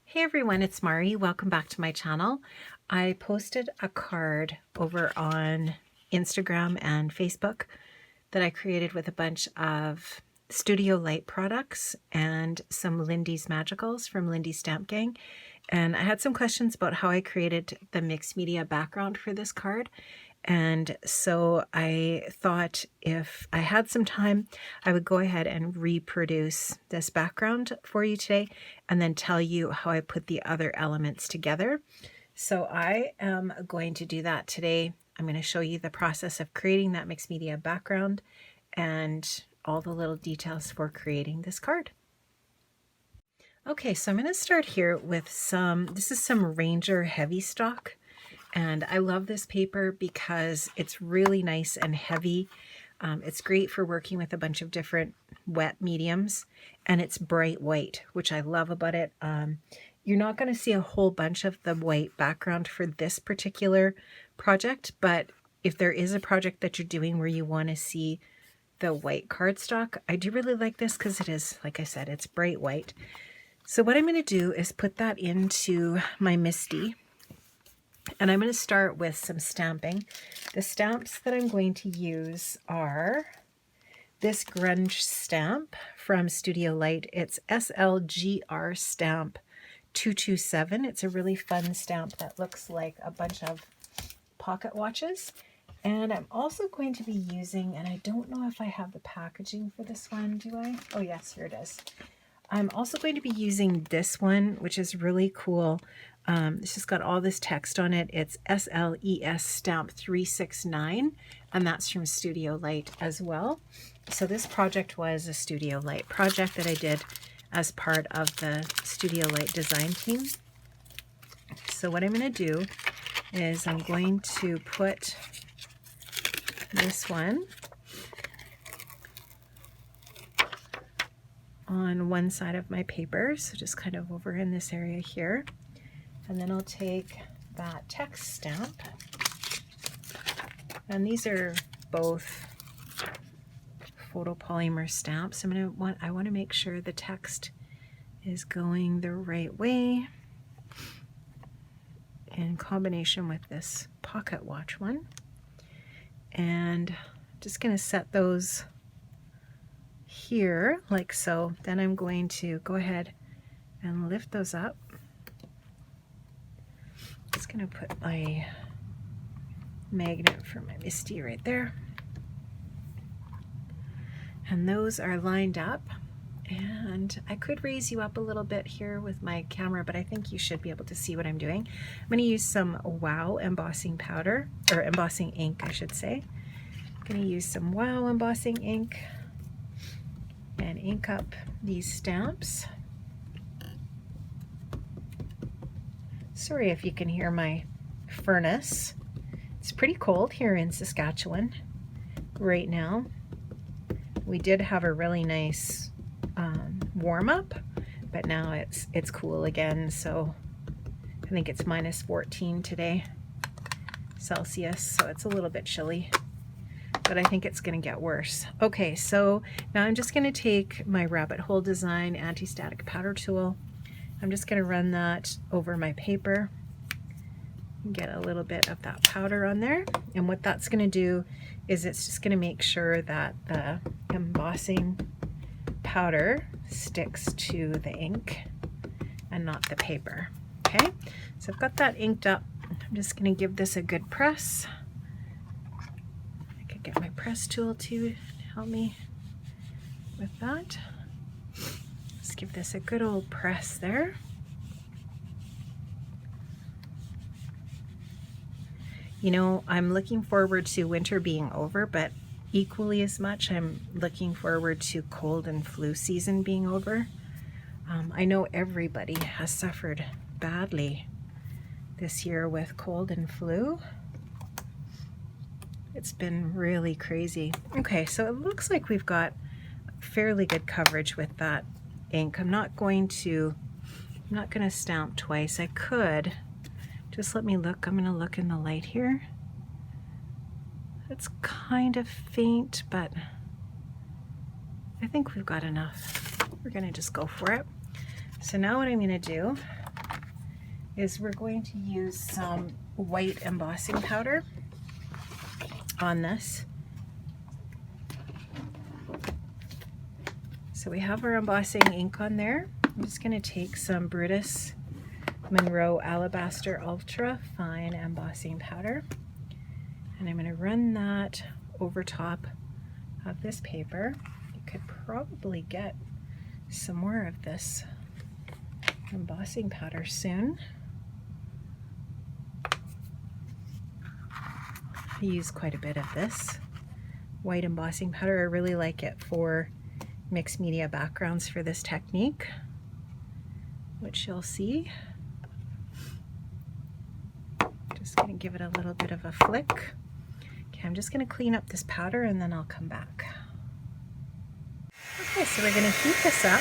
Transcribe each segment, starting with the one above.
Hey everyone, it's Mari. Welcome back to my channel. I posted a card over on Instagram and Facebook that I created with a bunch of Studio Light products and some Lindy's Magicals from Lindy Stamp Gang. And I had some questions about how I created the mixed media background for this card. And so I thought if I had some time, I would go ahead and reproduce this background for you today and then tell you how I put the other elements together. So I am going to do that today. I'm going to show you the process of creating that mixed media background and all the little details for creating this card. Okay, so I'm going to start here with this is some Ranger heavy stock. And I love this paper because it's really nice and heavy. It's great for working with a bunch of different wet mediums, and it's bright white, which I love about it. You're not going to see a whole bunch of the white background for this particular project, but if there is a project that you're doing where you want to see the white cardstock, I do really like this because it is, like I said, it's bright white. So what I'm going to do is put that into my MISTI. And I'm going to start with some stamping. The stamps that I'm going to use are this grunge stamp from Studio Light. It's SLGR stamp 227. It's a really fun stamp that looks like a bunch of pocket watches. And I'm also going to be using, and I don't know if I have the packaging for this one, do I? Oh yes, here it is. I'm also going to be using this one, which is really cool. It's just got all this text on it. It's SLES stamp 369, and that's from Studio Light as well. So this project was a Studio Light project that I did as part of the Studio Light design team. So what I'm going to do is I'm going to put this one on one side of my paper, so just kind of over in this area here. And then I'll take that text stamp, and these are both photopolymer stamps. I want to make sure the text is going the right way in combination with this pocket watch one. And I'm just going to set those here like so. Then I'm going to go ahead and lift those up. Just going to put my magnet for my MISTI right there. And those are lined up. And I could raise you up a little bit here with my camera, but I think you should be able to see what I'm doing. I'm going to use some Wow embossing powder, or embossing ink, I should say. I'm going to use some Wow embossing ink and ink up these stamps. Sorry if you can hear my furnace. It's pretty cold here in Saskatchewan right now. We did have a really nice warm up, but now it's cool again. So I think it's -14 today Celsius, so it's a little bit chilly, but I think it's going to get worse. Okay, so now I'm just going to take my Rabbit Hole Design anti-static powder tool. I'm just going to run that over my paper and get a little bit of that powder on there. And what that's going to do is it's just going to make sure that the embossing powder sticks to the ink and not the paper. Okay, so I've got that inked up. I'm just going to give this a good press. I could get my press tool to help me with that. Just give this a good old press there. You know, I'm looking forward to winter being over, but equally as much I'm looking forward to cold and flu season being over. I know everybody has suffered badly this year with cold and flu. It's been really crazy. Okay, so it looks like we've got fairly good coverage with that ink. I'm not going to stamp twice. I could. Just let me look. I'm going to look in the light here. It's kind of faint, but I think we've got enough. We're gonna just go for it. So now what I'm gonna do is we're going to use some white embossing powder on this. So we have our embossing ink on there. I'm just gonna take some Brutus Monroe Alabaster Ultra Fine Embossing Powder, and I'm gonna run that over top of this paper. You could probably get some more of this embossing powder soon. I use quite a bit of this white embossing powder. I really like it for mixed media backgrounds for this technique, which you'll see. Just gonna give it a little bit of a flick. Okay, I'm just gonna clean up this powder and then I'll come back. Okay, so we're gonna heat this up.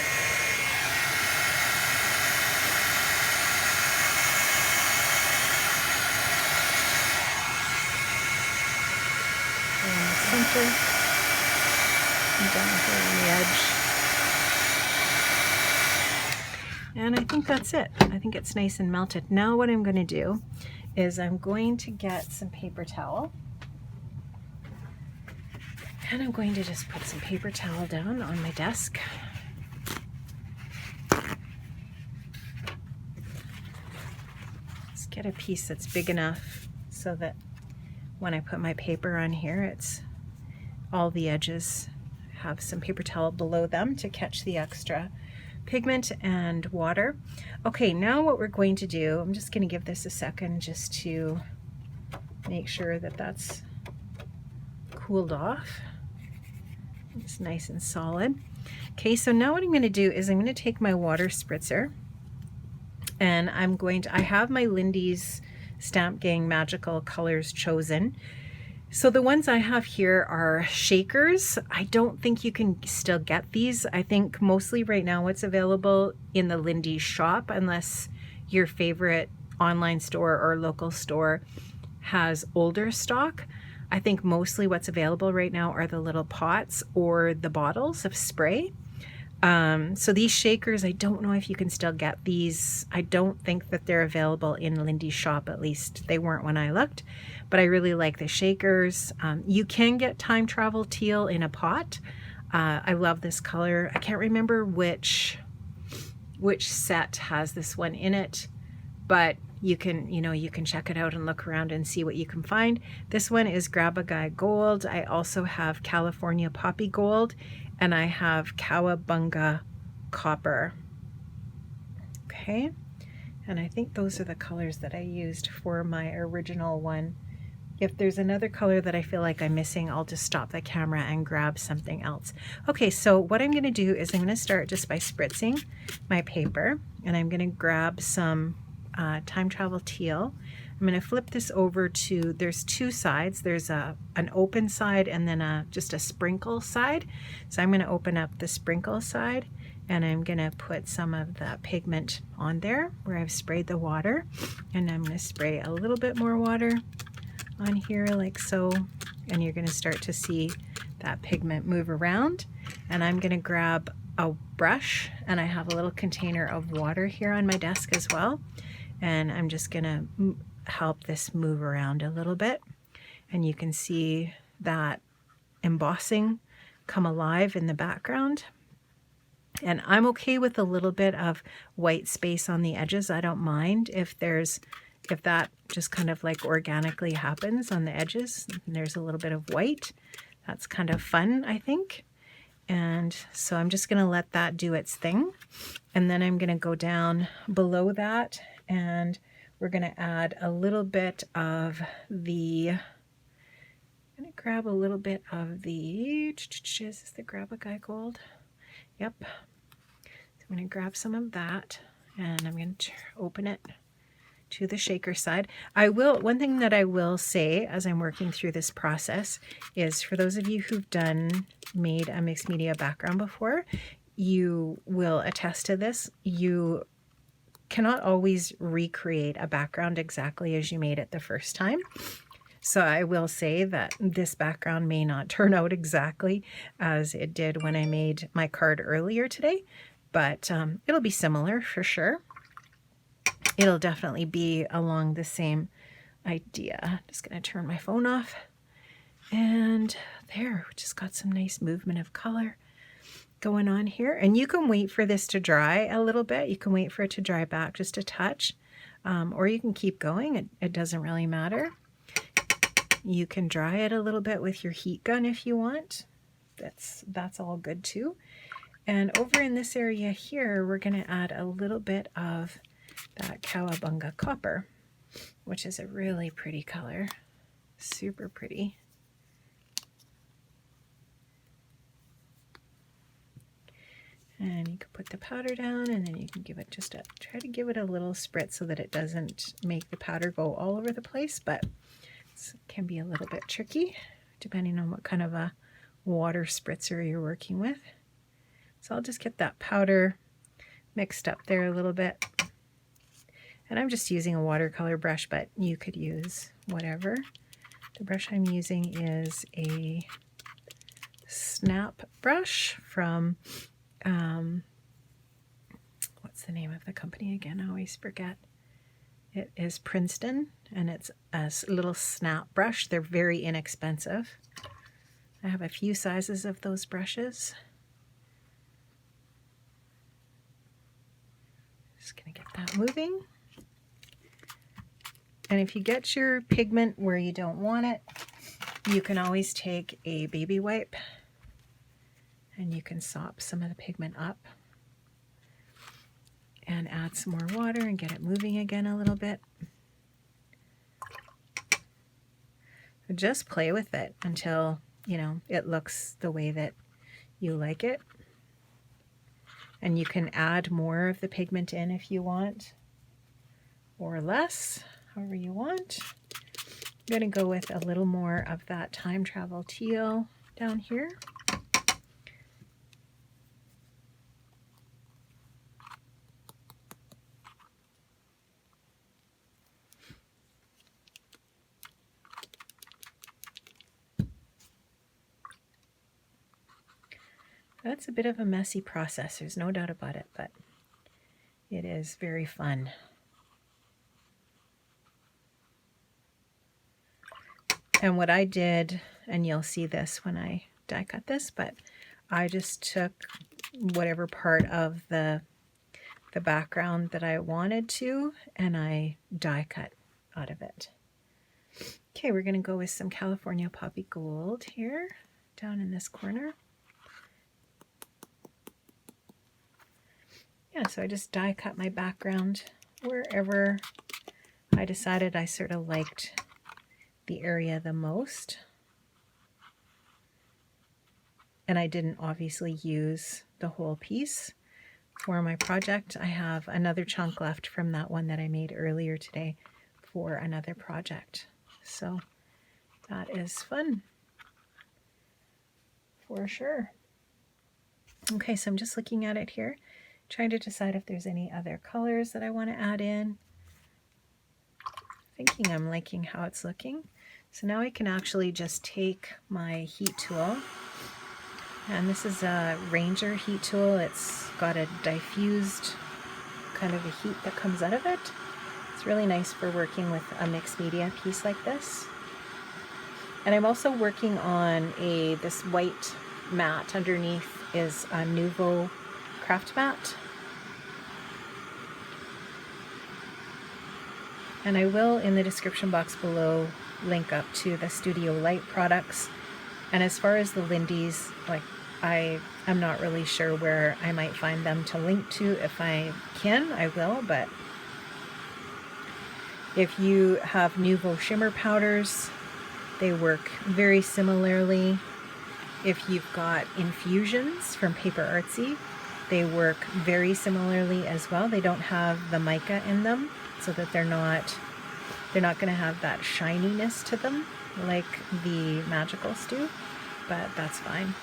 In the center and down here on the edge. And I think that's it. I think it's nice and melted. Now what I'm going to do is I'm going to get some paper towel. And I'm going to just put some paper towel down on my desk. Just get a piece that's big enough so that when I put my paper on here, it's all the edges have some paper towel below them to catch the extra pigment and water. Okay, now what we're going to do, I'm just going to give this a second just to make sure that that's cooled off. It's nice and solid. Okay, so now what I'm going to do is I'm going to take my water spritzer and I have my Lindy's Stamp Gang Magical Colors chosen. So the ones I have here are shakers. I don't think you can still get these. I think mostly right now what's available in the Lindy shop, unless your favorite online store or local store has older stock. I think mostly what's available right now are the little pots or the bottles of spray. So these shakers, I don't know if you can still get these. I don't think that they're available in Lindy's shop, at least they weren't when I looked, but I really like the shakers. You can get Time Travel Teal in a pot. I love this color. I can't remember which set has this one in it, but you can check it out and look around and see what you can find. This one is Grab a Guy Gold. I also have California Poppy Gold, and I have Cowabunga Copper. Okay, and I think those are the colors that I used for my original one. If there's another color that I feel like I'm missing, I'll just stop the camera and grab something else. Okay, so what I'm gonna do is I'm gonna start just by spritzing my paper, and I'm gonna grab some Time Travel Teal. I'm going to flip this over to, there's two sides. There's an open side and then just a sprinkle side. So I'm going to open up the sprinkle side and I'm going to put some of the pigment on there where I've sprayed the water. And I'm going to spray a little bit more water on here like so. And you're going to start to see that pigment move around. And I'm going to grab a brush, and I have a little container of water here on my desk as well. And I'm just going to help this move around a little bit, and you can see that embossing come alive in the background. And I'm okay with a little bit of white space on the edges. I don't mind if that just kind of like organically happens on the edges and there's a little bit of white. That's kind of fun, I think. And so I'm just going to let that do its thing, and then I'm going to go down below that and we're going to add a little bit of the, I'm going to grab a little bit of the, is this the Grab a Guy Gold? Yep. So I'm going to grab some of that and I'm going to open it to the shaker side. One thing that I will say as I'm working through this process is, for those of you who've made a mixed media background before, you will attest to this. You cannot always recreate a background exactly as you made it the first time. So I will say that this background may not turn out exactly as it did when I made my card earlier today, but it'll be similar for sure. It'll definitely be along the same idea. Just going to turn my phone off. And there, we just got some nice movement of color going on here. And you can wait for this to dry a little bit. You can wait for it to dry back just a touch, or you can keep going. It doesn't really matter. You can dry it a little bit with your heat gun if you want. That's all good too. And over in this area here, we're going to add a little bit of that Cowabunga copper, which is a really pretty color. Super pretty. And you can put the powder down, and then you can give it try to give it a little spritz so that it doesn't make the powder go all over the place, but it can be a little bit tricky depending on what kind of a water spritzer you're working with. So I'll just get that powder mixed up there a little bit. And I'm just using a watercolor brush, but you could use whatever. The brush I'm using is a snap brush from what's the name of the company again? I always forget. It is Princeton, and it's a little snap brush. They're very inexpensive. I have a few sizes of those brushes. Just gonna get that moving. And if you get your pigment where you don't want it, you can always take a baby wipe and you can sop some of the pigment up and add some more water and get it moving again a little bit. Just play with it until, you know, it looks the way that you like it. And you can add more of the pigment in if you want, or less, however you want. I'm going to go with a little more of that time travel teal down here. That's a bit of a messy process, there's no doubt about it, but it is very fun. And what I did, and you'll see this when I die cut this, but I just took whatever part of the background that I wanted to, and I die cut out of it. Okay, we're going to go with some California Poppy Gold here, down in this corner. Yeah, so I just die cut my background wherever I decided I sort of liked the area the most. And I didn't obviously use the whole piece for my project. I have another chunk left from that one that I made earlier today for another project. So that is fun for sure. Okay, so I'm just looking at it here, trying to decide if there's any other colors that I want to add in. Thinking I'm liking how it's looking. So now I can actually just take my heat tool, and this is a Ranger heat tool. It's got a diffused kind of a heat that comes out of it. It's really nice for working with a mixed media piece like this. And I'm also working on this white mat. Underneath is a Nouveau craft mat. And I will, in the description box below, link up to the Studio Light products. And as far as the Lindy's, like, I'm not really sure where I might find them to link to. If I can, I will, but if you have Nouveau shimmer powders, they work very similarly. If you've got infusions from Paper Artsy, they work very similarly as well. They don't have the mica in them, so that they're not going to have that shininess to them like the magicals do, but that's fine.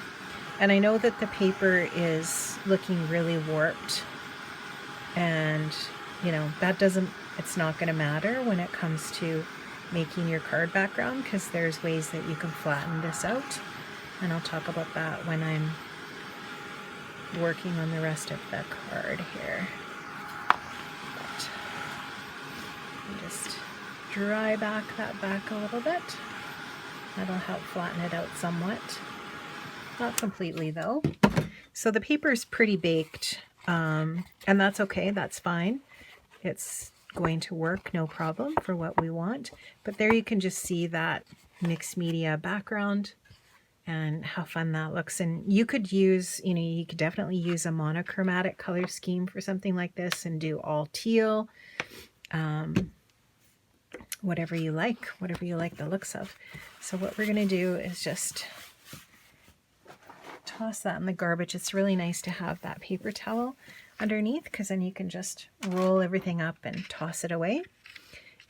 And I know that the paper is looking really warped, and you know, it's not going to matter when it comes to making your card background, because there's ways that you can flatten this out, and I'll talk about that when I'm working on the rest of the card here. But just dry back that back a little bit. That'll help flatten it out somewhat. Not completely though. So the paper is pretty baked, and that's okay, that's fine. It's going to work no problem for what we want. But there you can just see that mixed media background and how fun that looks. And you could use, you could definitely use a monochromatic color scheme for something like this and do all teal, whatever you like the looks of. So what we're going to do is just toss that in the garbage. It's really nice to have that paper towel underneath, because then you can just roll everything up and toss it away.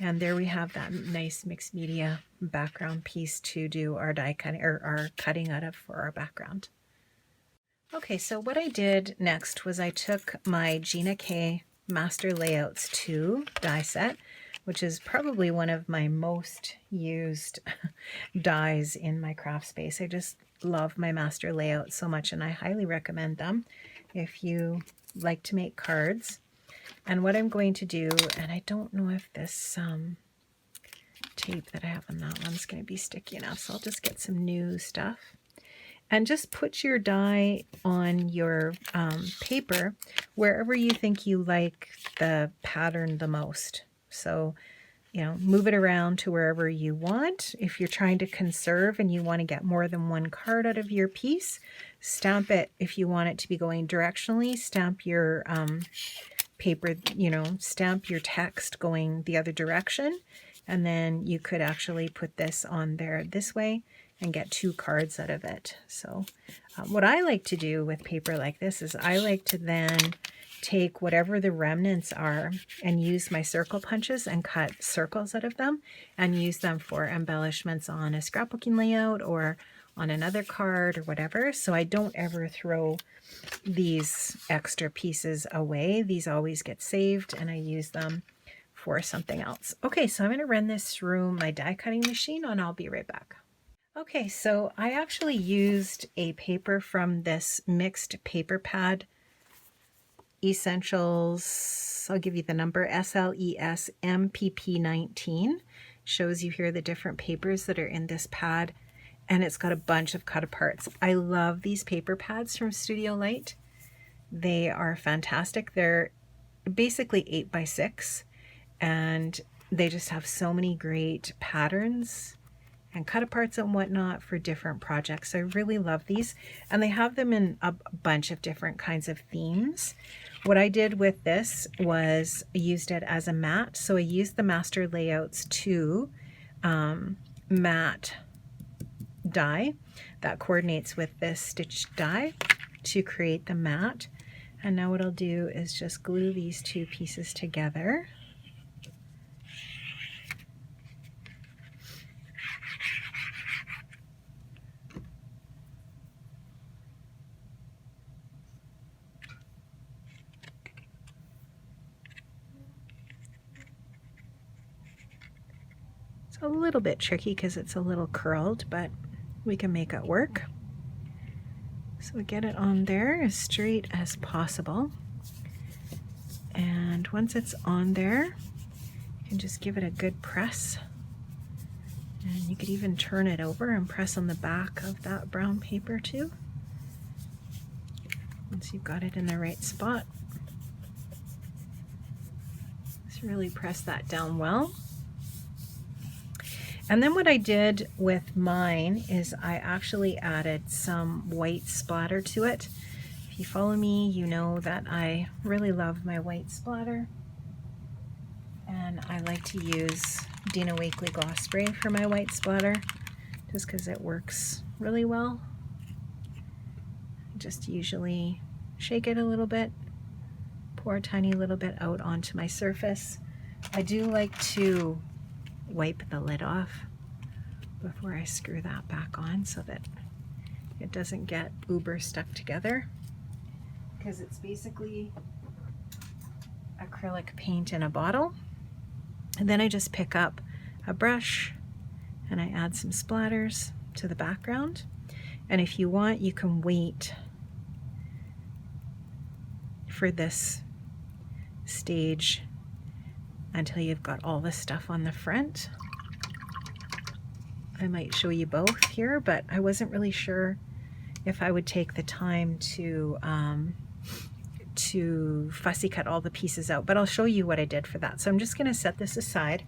And there we have that nice mixed media background piece to do our die cutting, or our cutting out of for our background. Okay, so what I did next was I took my Gina K Master Layouts 2 die set, which is probably one of my most used dies in my craft space. I just love my Master Layouts so much, and I highly recommend them if you like to make cards. And what I'm going to do, and I don't know if this tape that I have on that one's going to be sticky enough, so I'll just get some new stuff. And just put your die on your paper wherever you think you like the pattern the most. So, move it around to wherever you want. If you're trying to conserve and you want to get more than one card out of your piece, stamp it. If you want it to be going directionally, stamp your paper, stamp your text going the other direction. And then you could actually put this on there this way and get 2 cards out of it. So what I like to do with paper like this is I like to then take whatever the remnants are and use my circle punches and cut circles out of them and use them for embellishments on a scrapbooking layout or on another card or whatever. So I don't ever throw these extra pieces away. These always get saved and I use them for something else. Okay, so I'm going to run this through my die cutting machine and I'll be right back. Okay, so I actually used a paper from this mixed paper pad Essentials. I'll give you the number, SLES MPP19. Shows you here the different papers that are in this pad, and it's got a bunch of cut aparts. I love these paper pads from Studio Light. They are fantastic. They're basically 8x6, and they just have so many great patterns and cut aparts and whatnot for different projects. I really love these, and they have them in a bunch of different kinds of themes. What I did with this was I used it as a mat. So I used the Master Layouts 2 mat die that coordinates with this stitched die to create the mat. And now what I'll do is just glue these 2 pieces together. A little bit tricky because it's a little curled, but we can make it work. So we get it on there as straight as possible. And once it's on there, you can just give it a good press. And you could even turn it over and press on the back of that brown paper too. Once you've got it in the right spot. Just really press that down well. And then what I did with mine is I actually added some white splatter to it. If you follow me, you know that I really love my white splatter. And I like to use Dina Wakley Gloss Spray for my white splatter, just because it works really well. Just usually shake it a little bit, pour a tiny little bit out onto my surface. I do like to wipe the lid off before I screw that back on so that it doesn't get uber stuck together, because it's basically acrylic paint in a bottle. And then I just pick up a brush and I add some splatters to the background. And if you want, you can wait for this stage until you've got all the stuff on the front. I might show you both here, but I wasn't really sure if I would take the time to fussy cut all the pieces out, but I'll show you what I did for that. So I'm just going to set this aside,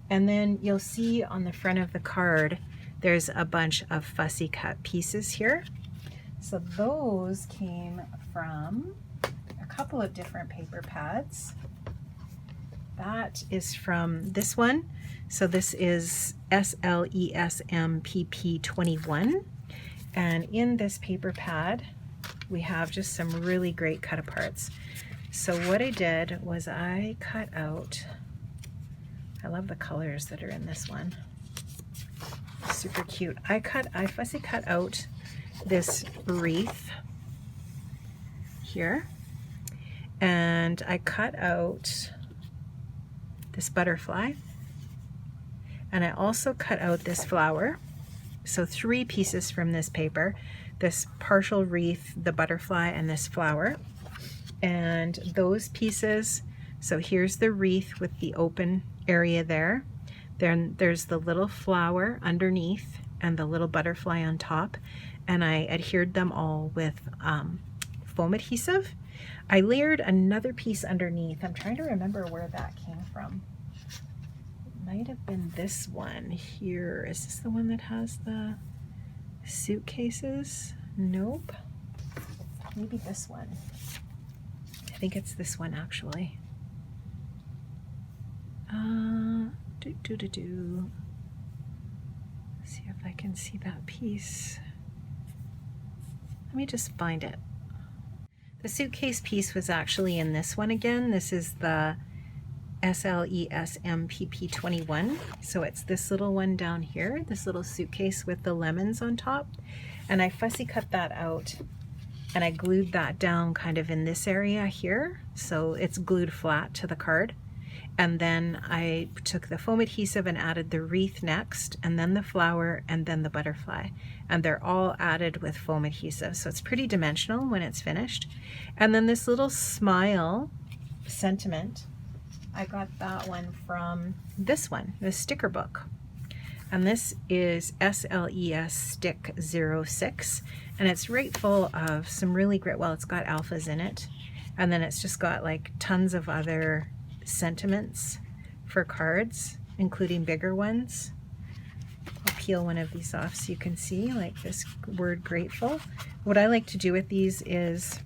and then you'll see on the front of the card there's a bunch of fussy cut pieces here. So those came from a couple of different paper pads. That is from this one. So this is SLESMPP21. And in this paper pad, we have just some really great cut aparts. So what I did was I cut out, I love the colors that are in this one. Super cute. I fussy cut out this wreath here, and I cut out this butterfly, and I also cut out this flower. So 3 pieces from this paper, this partial wreath, the butterfly, and this flower. And those pieces, so here's the wreath with the open area there. Then there's the little flower underneath and the little butterfly on top. And I adhered them all with foam adhesive. I layered another piece underneath. I'm trying to remember where that came from. It might have been this one here. Is this the one that has the suitcases? Nope. Maybe this one. I think it's this one actually. See if I can see that piece. Let me just find it. The suitcase piece was actually in this one again. This is the SLESMPP21. So it's this little one down here, this little suitcase with the lemons on top. And I fussy cut that out and I glued that down kind of in this area here. So it's glued flat to the card. And then I took the foam adhesive and added the wreath next, and then the flower, and then the butterfly. And they're all added with foam adhesive. So it's pretty dimensional when it's finished. And then this little smile sentiment, I got that one from this one, the sticker book. And this is SLES Stick 06. And it's right full of some really great, well, it's got alphas in it. And then it's just got like tons of other sentiments for cards, including bigger ones. I'll peel one of these off so you can see, like this word grateful. What I like to do with these is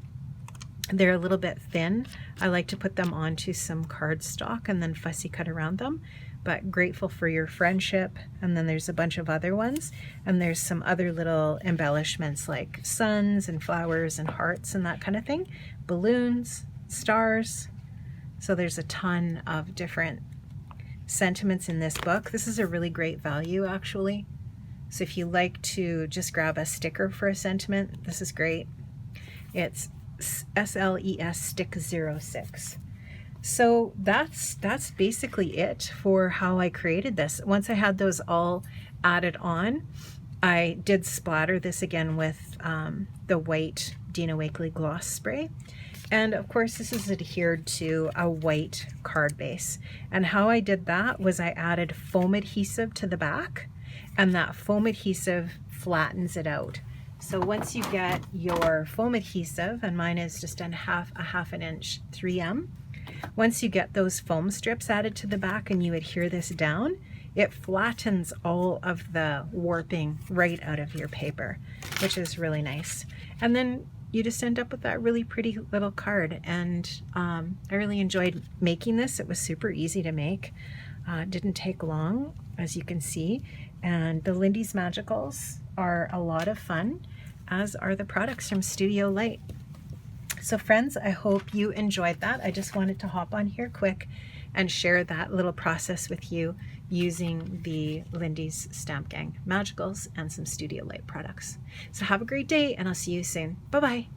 they're a little bit thin. I like to put them onto some cardstock and then fussy cut around them. But grateful for your friendship, and then there's a bunch of other ones, and there's some other little embellishments like suns and flowers and hearts and that kind of thing, balloons, stars. So there's a ton of different sentiments in this book. This is a really great value actually. So if you like to just grab a sticker for a sentiment, this is great. It's SLES Stick 06. So that's basically it for how I created this. Once I had those all added on, I did splatter this again with the white Dina Wakley gloss spray. And of course this is adhered to a white card base. And how I did that was I added foam adhesive to the back, and that foam adhesive flattens it out. So once you get your foam adhesive, and mine is just a half an inch 3M, once you get those foam strips added to the back and you adhere this down, it flattens all of the warping right out of your paper, which is really nice. And then you just end up with that really pretty little card. And I really enjoyed making this. It was super easy to make. It didn't take long, as you can see. And the Lindy's Magicals are a lot of fun, as are the products from Studio Light. So friends, I hope you enjoyed that. I just wanted to hop on here quick and share that little process with you using the Lindy's Stamp Gang Magicals and some Studio Light products. So have a great day, and I'll see you soon. Bye-bye.